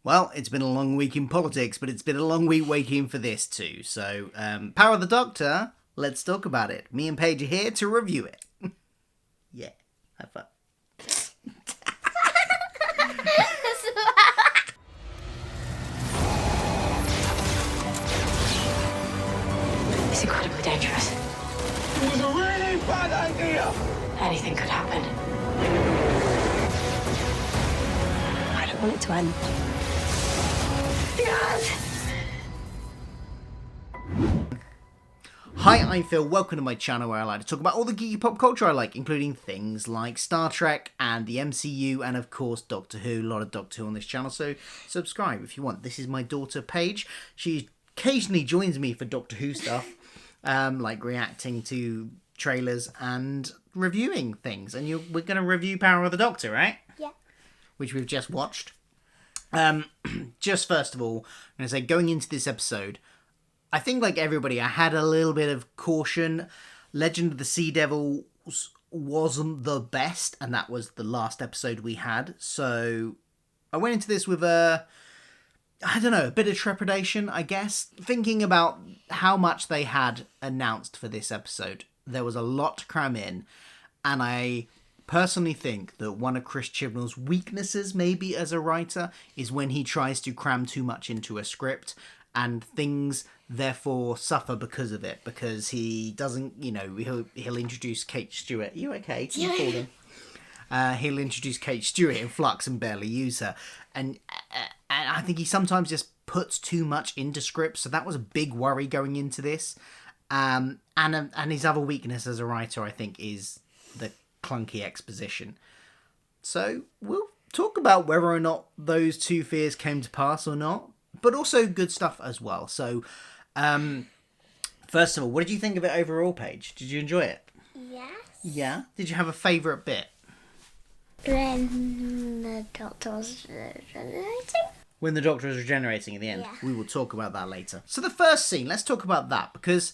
Well, it's been a long week in politics, but it's been a long week waiting for this too. So, Power of the Doctor, let's talk about it. Me and Paige are here to review it. Yeah, have fun. It's incredibly dangerous. It's a really bad idea. Anything could happen. I don't want it to end. Yes! Hi, I'm Phil. Welcome to my channel where I like to talk about all the geeky pop culture I like, including things like Star Trek and the MCU and, of course, Doctor Who. A lot of Doctor Who on this channel, so subscribe if you want. This is my daughter, Paige. She occasionally joins me for Doctor Who stuff, like reacting to trailers and reviewing things. And we're going to review Power of the Doctor, right? Yeah. Which we've just watched. Just first of all, I'm going to say, going into this episode, I think, like everybody, I had a little bit of caution. Legend of the Sea Devils wasn't the best, and that was the last episode we had. So I went into this with a bit of trepidation, I guess. Thinking about how much they had announced for this episode, there was a lot to cram in, and I personally think that one of Chris Chibnall's weaknesses, maybe as a writer, is when he tries to cram too much into a script, and things therefore suffer because of it, because he doesn't, he'll introduce Kate Stewart. Are you okay? Can you fall in? He'll introduce Kate Stewart in Flux and barely use her. And I think he sometimes just puts too much into scripts, so that was a big worry going into this. And his other weakness as a writer, I think, is the clunky exposition. So we'll talk about whether or not those two fears came to pass or not, but also good stuff as well. So, first of all, what did you think of it overall, Paige? Did you enjoy it? Yes. Yeah? Did you have a favourite bit? When the doctor was regenerating? When the Doctor is regenerating at the end. Yeah. We will talk about that later. So the first scene, let's talk about that, because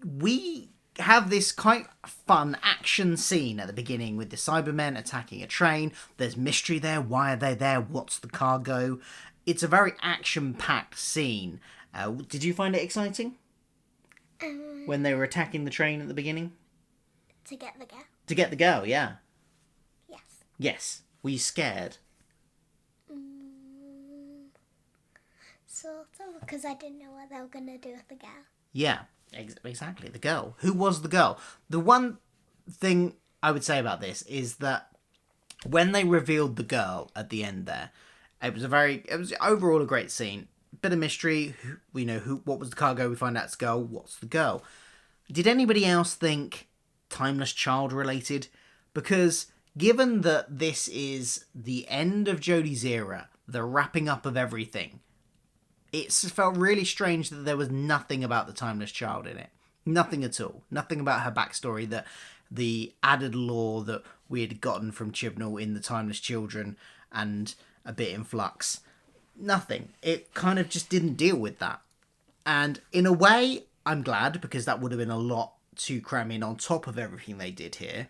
we have this quite fun action scene at the beginning with the Cybermen attacking a train. There's mystery there. Why are they there? What's the cargo? It's a very action-packed scene. Did you find it exciting? When they were attacking the train at the beginning? To get the girl. To get the girl, yeah. Yes. Yes. Were you scared? Sort of, because I didn't know what they were going to do with the girl. Yeah, exactly. The girl. Who was the girl? The one thing I would say about this is that when they revealed the girl at the end there, it was overall a great scene. Bit of mystery. We know what was the cargo. We find out it's girl. What's the girl? Did anybody else think Timeless Child related? Because given that this is the end of Jodie's era, the wrapping up of everything, it felt really strange that there was nothing about the Timeless Child in it. Nothing at all. Nothing about her backstory, that the added lore that we had gotten from Chibnall in the Timeless Children and a bit in Flux. Nothing. It kind of just didn't deal with that. And in a way, I'm glad, because that would have been a lot to cram in on top of everything they did here.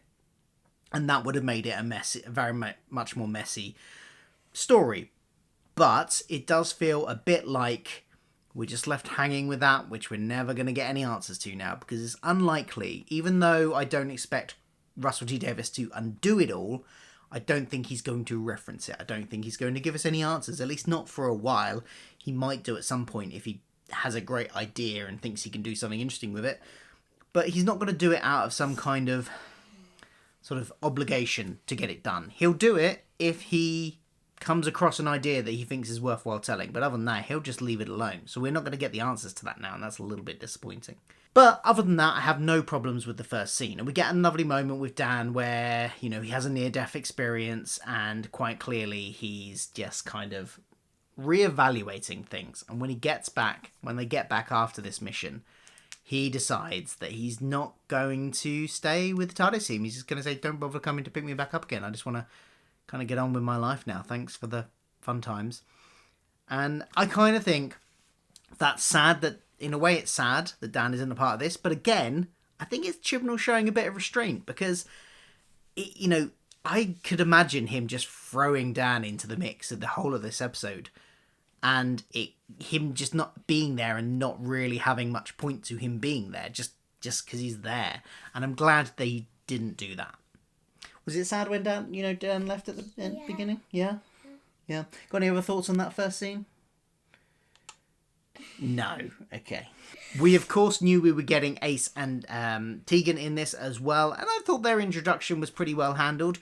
And that would have made it a very much more messy story. But it does feel a bit like we're just left hanging with that, which we're never going to get any answers to now, because it's unlikely, even though I don't expect Russell T Davies to undo it all, I don't think he's going to reference it. I don't think he's going to give us any answers, at least not for a while. He might do at some point if he has a great idea and thinks he can do something interesting with it. But he's not going to do it out of some kind of sort of obligation to get it done. He'll do it if he comes across an idea that he thinks is worthwhile telling. But other than that, he'll just leave it alone. So we're not going to get the answers to that now, and that's a little bit disappointing. But other than that, I have no problems with the first scene. And we get a lovely moment with Dan where, he has a near-death experience, and quite clearly he's just kind of reevaluating things. And when they get back after this mission, he decides that he's not going to stay with the TARDIS team. He's just going to say, don't bother coming to pick me back up again. I just want to kind of get on with my life now. Thanks for the fun times. And I kind of think that's sad that, in a way, it's sad that Dan isn't a part of this. But again, I think it's Chibnall showing a bit of restraint, because, I could imagine him just throwing Dan into the mix of the whole of this episode, and him just not being there and not really having much point to him being there, just because he's there. And I'm glad they didn't do that. Was it sad when Dan left at the beginning? Yeah. Yeah. Got any other thoughts on that first scene? No. Okay. We, of course, knew we were getting Ace and Tegan in this as well, and I thought their introduction was pretty well handled.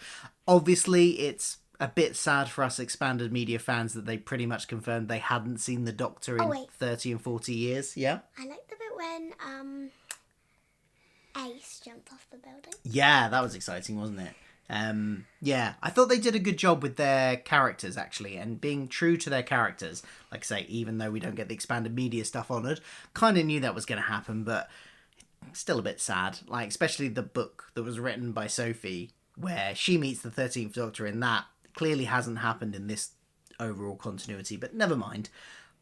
Obviously, it's a bit sad for us expanded media fans that they pretty much confirmed they hadn't seen the Doctor in 30 and 40 years. Yeah? I like the bit when Ace jumped off the building. Yeah, that was exciting, wasn't it? Yeah, I thought they did a good job with their characters, actually, and being true to their characters. Like I say, even though we don't get the expanded media stuff honoured, kind of knew that was going to happen, but still a bit sad. Like, especially the book that was written by Sophie, where she meets the 13th Doctor in that, clearly hasn't happened in this overall continuity, but never mind.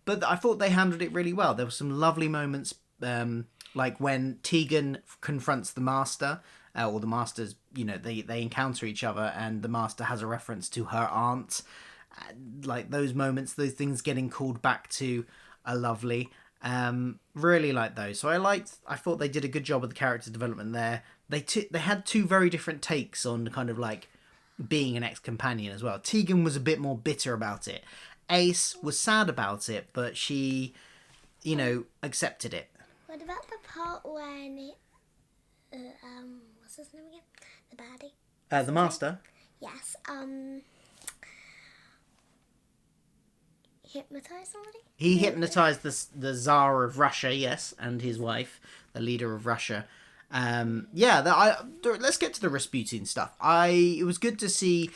But I thought they handled it really well. There were some lovely moments, like when Tegan confronts the Master, or the Master's, they encounter each other and the Master has a reference to her aunt. Like those moments, those things getting called back to are lovely. Really like those. So I thought they did a good job with the character development there. They had two very different takes on kind of like being an ex-companion as well. Tegan was a bit more bitter about it. Ace was sad about it, but she, accepted it. What about the part when what's his name again? The baddie. The Master? Yes. Hypnotized somebody? He hypnotized the Tsar of Russia, yes, and his wife, the leader of Russia. Let's get to the Rasputin stuff. It was good to see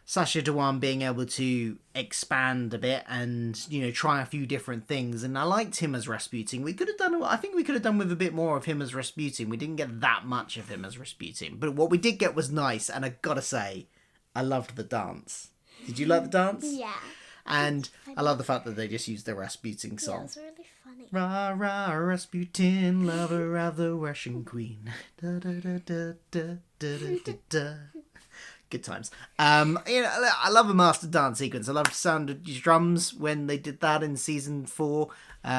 Sacha Dhawan being able to expand a bit and, try a few different things. And I liked him as Rasputin. I think we could have done with a bit more of him as Rasputin. We didn't get that much of him as Rasputin. But what we did get was nice. And I gotta say, I loved the dance. Did you like the dance? Yeah. And I love the fact that they just used the Rasputin song. Yeah, it was really funny. Rah, rah, Rasputin, lover of the Russian queen. Da, da, da, da, da, da, da, da. Good times. I love a Master dance sequence. I loved the sound of drums when they did that in season 4,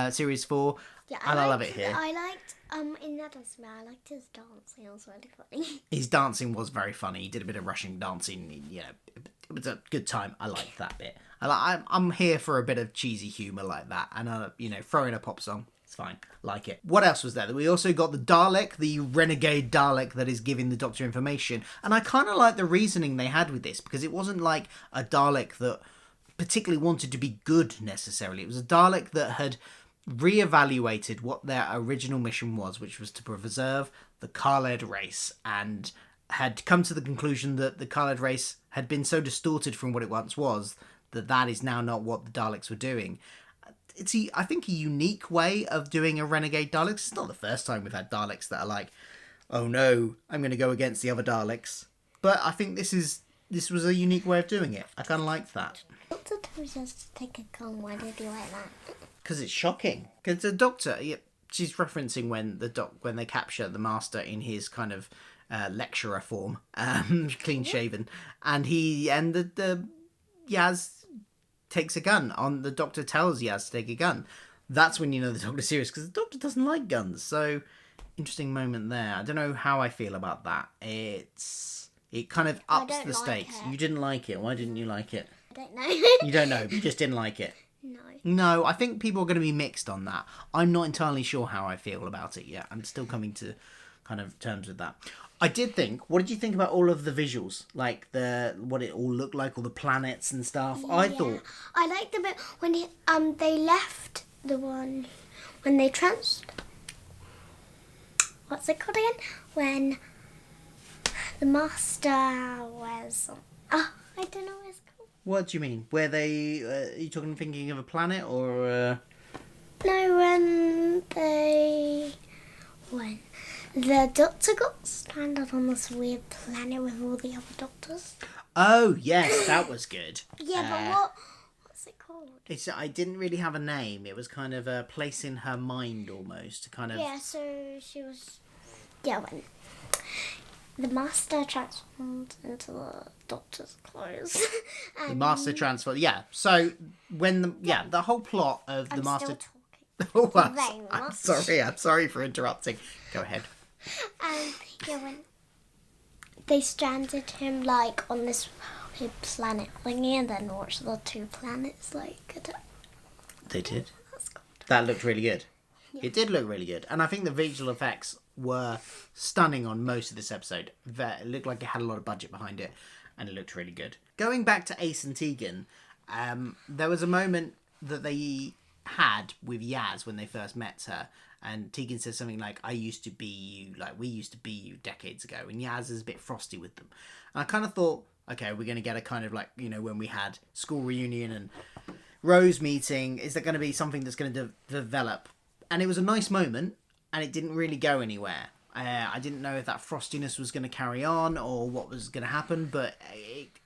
series 4. Yeah, I love it here. I liked in that I liked his dancing. It was really funny. His dancing was very funny. He did a bit of Russian dancing. It was a good time. I liked that bit. I'm here for a bit of cheesy humour like that, and throw in a pop song. It's fine. Like it. What else was there? We also got the Dalek, the renegade Dalek that is giving the Doctor information. And I kind of like the reasoning they had with this, because it wasn't like a Dalek that particularly wanted to be good necessarily. It was a Dalek that had reevaluated what their original mission was, which was to preserve the Khaled race, and had come to the conclusion that the Khaled race had been so distorted from what it once was that is now not what the Daleks were doing. It's, I think, a unique way of doing a renegade Dalek. It's not the first time we've had Daleks that are like, oh no, I'm going to go against the other Daleks. But I think this was a unique way of doing it. I kind of liked that. Doctor told us to take a gun. Why did you like that? Because it's shocking. Because the Doctor, she's referencing when they capture the Master in his kind of lecturer form, clean shaven, and the Yaz takes a gun. The Doctor tells Yaz to take a gun. That's when you know the Doctor's serious, because the Doctor doesn't like guns. So, interesting moment there. I don't know how I feel about that. It kind of ups the stakes. It. You didn't like it. Why didn't you like it? I don't know. You don't know. You just didn't like it. No, I think people are going to be mixed on that. I'm not entirely sure how I feel about it yet. I'm still coming to kind of terms with that. I did think, what did you think about all of the visuals? Like what it all looked like, all the planets and stuff? Yeah. I thought... I liked the bit when they left the one... When they what's it called again? When the Master was... Oh, I don't know what it's called. What do you mean? Where they... are you thinking of a planet or... No, when the Doctor got stranded on this weird planet with all the other Doctors. Oh, yes, that was good. Yeah, but what's it called? I didn't really have a name. It was kind of a place in her mind almost. Kind of. Yeah, so she was... Yeah, when... the master transformed into the doctor's clothes. The master transfer. Yeah. So when the whole plot of the I'm master. still talking. Oh, Very I'm much. sorry. I'm sorry for interrupting. Go ahead. When they stranded him like on this planet thingy, and then watched the two planets They did. That's good. That looked really good. It did look really good, and I think the visual effects were stunning on most of this episode. It looked like it had a lot of budget behind it, and it looked really good. Going back to Ace and Tegan, there was a moment that they had with Yaz when they first met her, and Tegan says something like, "I used to be you, like we used to be you decades ago," and Yaz is a bit frosty with them. And I kind of thought, okay, we're going to get a kind of like, when we had school reunion and Rose meeting, is there going to be something that's going to develop? And it was a nice moment, and it didn't really go anywhere. I didn't know if that frostiness was going to carry on or what was going to happen, but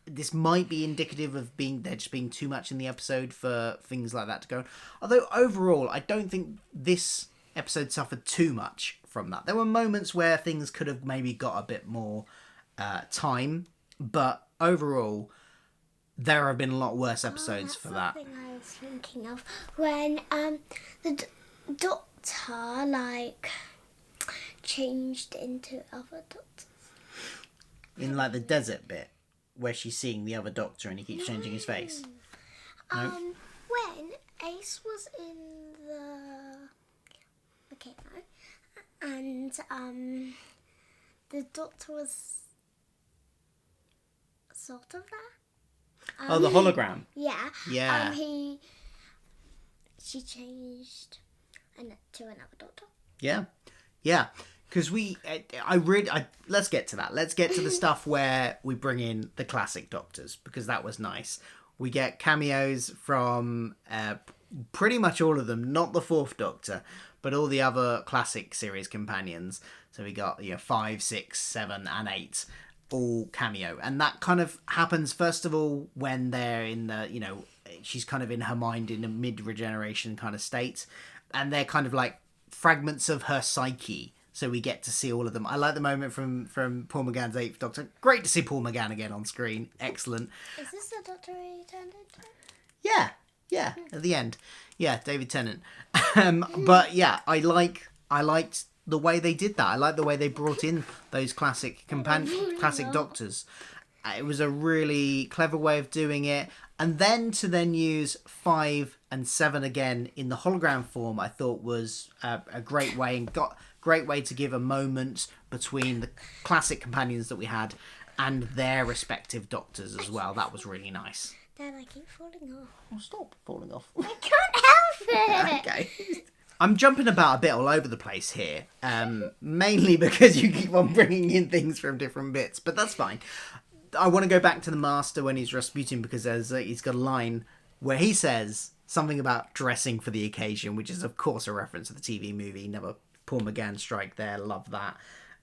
this might be indicative of there just being too much in the episode for things like that to go on. Although overall, I don't think this episode suffered too much from that. There were moments where things could have maybe got a bit more time, but overall, there have been a lot worse episodes for that. Something I was thinking of when the doctor changed into other doctors. In the desert bit where she's seeing the other doctor and he keeps changing his face. No? When Ace was in the volcano and the doctor was sort of there. The hologram. Yeah. Yeah. She changed to another doctor. Yeah. Yeah. Because let's get to that. Let's get to the stuff where we bring in the classic doctors, because that was nice. We get cameos from pretty much all of them, not the fourth doctor, but all the other classic series companions. So we got 5, 6, 7, and 8, all cameo. And that kind of happens, first of all, when they're in the, she's kind of in her mind in a mid-regeneration kind of state. And they're kind of like fragments of her psyche. So we get to see all of them. I like the moment from Paul McGann's 8th Doctor. Great to see Paul McGann again on screen. Excellent. Is this the Doctor he turned into? Yeah, at the end. Yeah, David Tennant. But yeah, I liked the way they did that. I like the way they brought in those classic doctors. It was a really clever way of doing it. And then to use 5 and 7 again in the hologram form, I thought was a great way, and great way to give a moment between the classic companions that we had and their respective doctors as well. That was really nice. Dad, I keep falling off. Oh, stop falling off. I can't help it. Okay. I'm jumping about a bit all over the place here, mainly because you keep on bringing in things from different bits, but that's fine. I want to go back to the Master when he's Rasputin, because he's got a line where he says something about dressing for the occasion, which is, of course, a reference to the TV movie. Never Paul McGann strike there. Love that.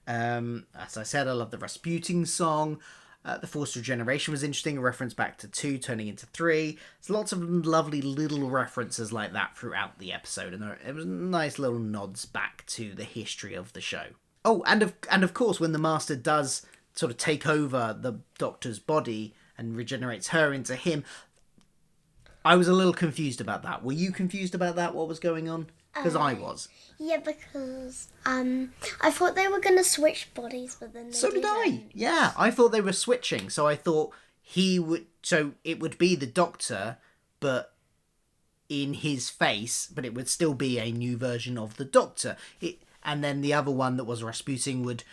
As I said, I love the Rasputin song. The Forced Regeneration was interesting. A reference back to 2 turning into 3. There's lots of lovely little references like that throughout the episode, and it was nice little nods back to the history of the show. Oh, and of course, when the Master does sort of take over the Doctor's body and regenerates her into him, I was a little confused about that. Were you confused about that? What was going on? Because I was. Yeah, because I thought they were going to switch bodies, but then they So did I. Yeah, I thought they were switching. So I thought it would be the Doctor, but in his face, but it would still be a new version of the Doctor. And then the other one that was Rasputin would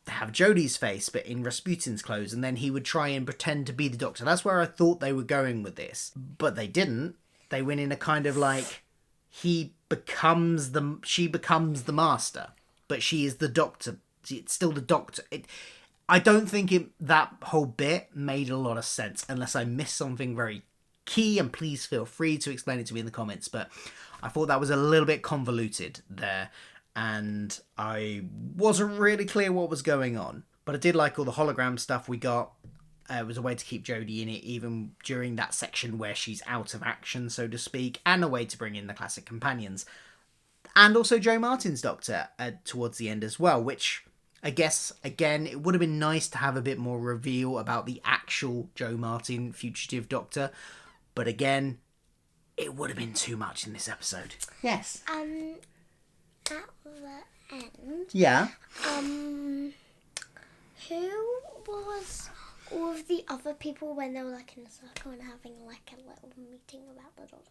have Jodie's face, but in Rasputin's clothes, and then he would try and pretend to be the Doctor. That's where I thought they were going with this, but they didn't. They went in a kind of like, she becomes the Master, but she is the Doctor. It's still the Doctor. I don't think that whole bit made a lot of sense, unless I missed something very key, and please feel free to explain it to me in the comments, but I thought that was a little bit convoluted there, and I wasn't really clear what was going on. But I did like all the hologram stuff we got. It was a way to keep Jodie in it, even during that section where she's out of action, so to speak, and a way to bring in the classic companions. And also Joe Martin's Doctor towards the end as well, which, I guess, again, it would have been nice to have a bit more reveal about the actual Joe Martin fugitive doctor. But again, it would have been too much in this episode. Yes. At the end, Yeah. who was all of the other people when they were like in a circle and having like a little meeting about the daughter?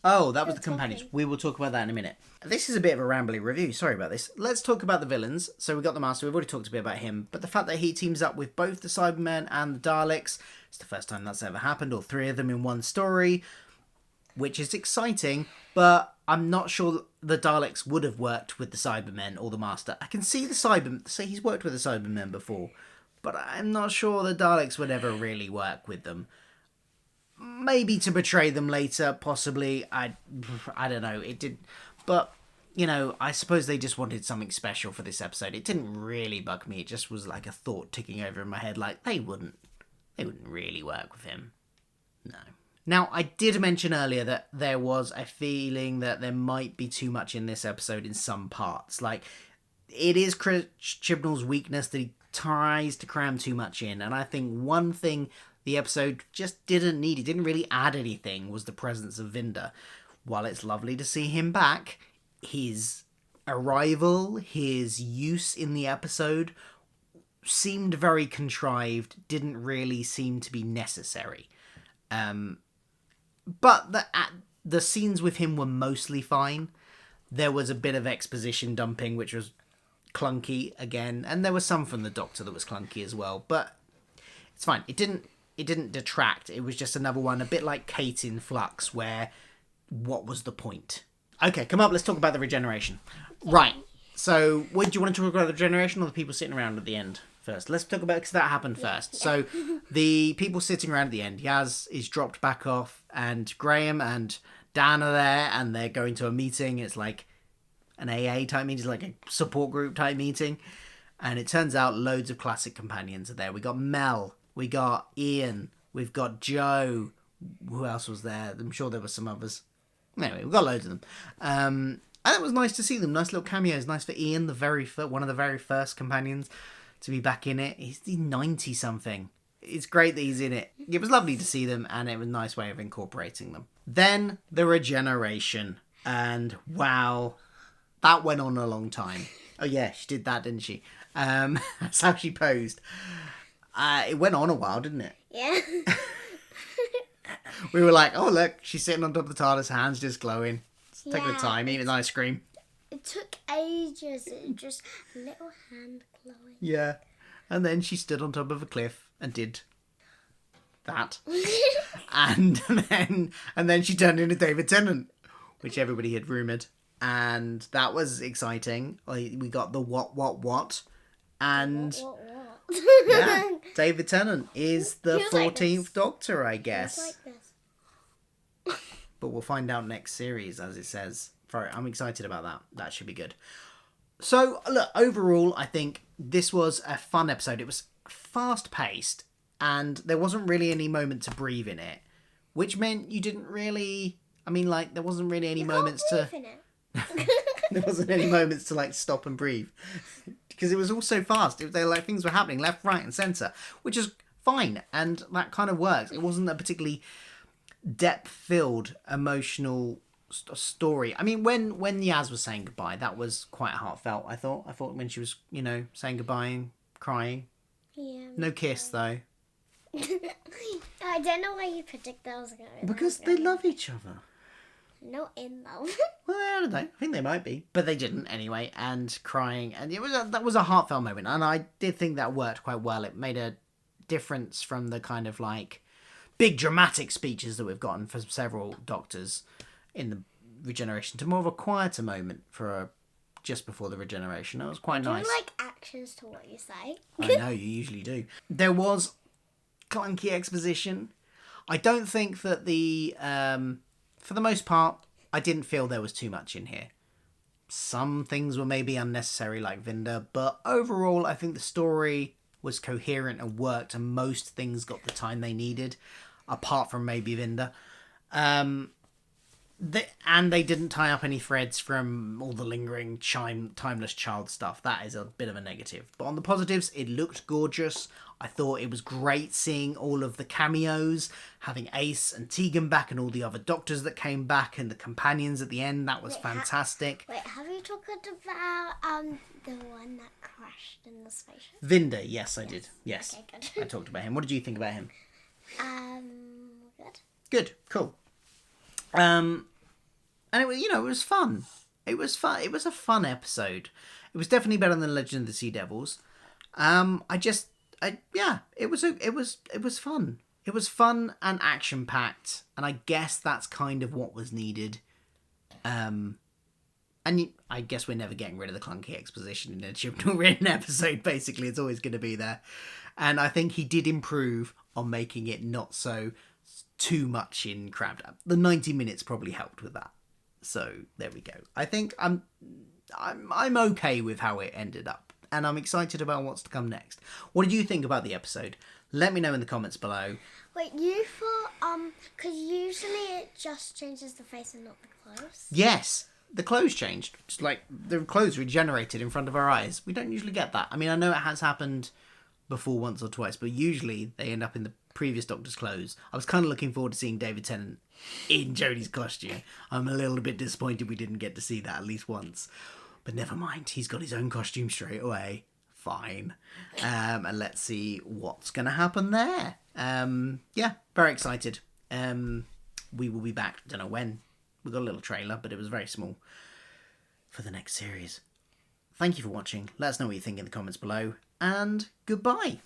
Oh, that was They're the companions. talking. We will talk about that in a minute. This is a bit of a rambly review. Sorry about this. Let's talk about the villains. So we got the Master. We've already talked a bit about him. But the fact that he teams up with both the Cybermen and the Daleks, it's the first time that's ever happened. All three of them in one story, which is exciting. But I'm not sure the Daleks would have worked with the Cybermen or the Master. I can see the Cybermen. Say he's worked with the Cybermen before. But I'm not sure the Daleks would ever really work with them. Maybe to betray them later, possibly. I don't know. It did, but you know, I suppose they just wanted something special for this episode. It didn't really bug me. It just was like a thought ticking over in my head. Like they wouldn't really work with him. No. Now, I did mention earlier that there was a feeling that there might be too much in this episode in some parts. Like it is Chris Chibnall's weakness that he tries to cram too much in, and I think one thing the episode just didn't need, it didn't really add anything, was the presence of Vinder. While it's lovely to see him back, his arrival, his use in the episode seemed very contrived, didn't really seem to be necessary. But the scenes with him were mostly fine. There was a bit of exposition dumping, which was clunky again, and there was some from the Doctor that was clunky as well, but it's fine. It didn't detract. It was just another one, a bit like Kate in Flux, where what was the point? Okay, come up, let's talk about the regeneration. Right, so do you want to talk about the regeneration or the people sitting around at the end first? Let's talk about, because that happened first. Yeah. So the people sitting around at the end, Yaz is dropped back off, and Graham and Dan are there, and they're going to a meeting. It's like an AA type meeting, it's like a support group type meeting. And it turns out loads of classic companions are there. We got Mel, we got Ian, we've got Joe. Who else was there? I'm sure there were some others. Anyway, we've got loads of them. And it was nice to see them. Nice little cameos. Nice for Ian, one of the very first companions, to be back in it. He's 90-something. It's great that he's in it. It was lovely to see them, and it was a nice way of incorporating them. Then, the regeneration. And, wow, that went on a long time. Oh, yeah, she did that, didn't she? That's how she posed. It went on a while, didn't it? Yeah. We were like, oh, look, she's sitting on top of the TARDIS, hands just glowing. Take her time, eating ice cream. It took ages. It just little hand glowing. Yeah. And then she stood on top of a cliff and did that. and then she turned into David Tennant, which everybody had rumoured. And that was exciting. We got the what. And What? yeah, David Tennant is the He was like 14th this. Doctor, I It's guess. like this. But we'll find out next series, as it says. I'm excited about that. That should be good. So, look, overall, I think this was a fun episode. It was fast-paced, and there wasn't really any moment to breathe in it, which meant you didn't really... I mean, like, there wasn't really any moments to... There wasn't any moments to, like, stop and breathe. Because it was all so fast. Things were happening left, right, and centre, which is fine, and that kind of works. It wasn't a particularly depth-filled, emotional story. I mean, when Yaz was saying goodbye, that was quite heartfelt, I thought. I thought when she was, saying goodbye and crying. Yeah. No kiss, though. I don't know why you predict that was going to Because they love each other. Not in love. Well, I don't know. I think they might be. But they didn't, anyway. And crying. And that was a heartfelt moment. And I did think that worked quite well. It made a difference from the kind of, like, big dramatic speeches that we've gotten for several Doctors in the regeneration to more of a quieter moment for just before the regeneration. It was quite nice. Do you like actions to what you say? I know, you usually do. There was clunky exposition. I don't think that for the most part, I didn't feel there was too much in here. Some things were maybe unnecessary, like Vinder, but overall, I think the story was coherent and worked, and most things got the time they needed, apart from maybe Vinder. And they didn't tie up any threads from all the lingering timeless child stuff. That is a bit of a negative. But on the positives, it looked gorgeous. I thought it was great seeing all of the cameos, having Ace and Tegan back and all the other doctors that came back and the companions at the end. That was fantastic. Have you talked about the one that crashed in the spaceship? Vinder, yes, I did. Yes, Okay, good. I talked about him. What did you think about him? Good. Good, cool. And it was, it was fun. It was fun. It was a fun episode. It was definitely better than Legend of the Sea Devils. It was fun. It was fun and action packed, and I guess that's kind of what was needed. I guess we're never getting rid of the clunky exposition in a Chibnall written episode. Basically, it's always going to be there, and I think he did improve on making it not so too much in crammed up. The 90 minutes probably helped with that. So there we go. I think I'm okay with how it ended up, and I'm excited about what's to come next. What did you think about the episode? Let me know in the comments below. Wait, you thought because usually it just changes the face and not the clothes. Yes, the clothes changed. Just like the clothes regenerated in front of our eyes. We don't usually get that. I mean, I know it has happened before once or twice, but usually they end up in the previous Doctor's clothes. I was kind of looking forward to seeing David Tennant in Jodie's costume. I'm a little bit disappointed we didn't get to see that at least once. But never mind, he's got his own costume straight away. Fine. And let's see what's going to happen there. Yeah, very excited. We will be back, don't know when. We got a little trailer, but it was very small, for the next series. Thank you for watching. Let us know what you think in the comments below. And goodbye.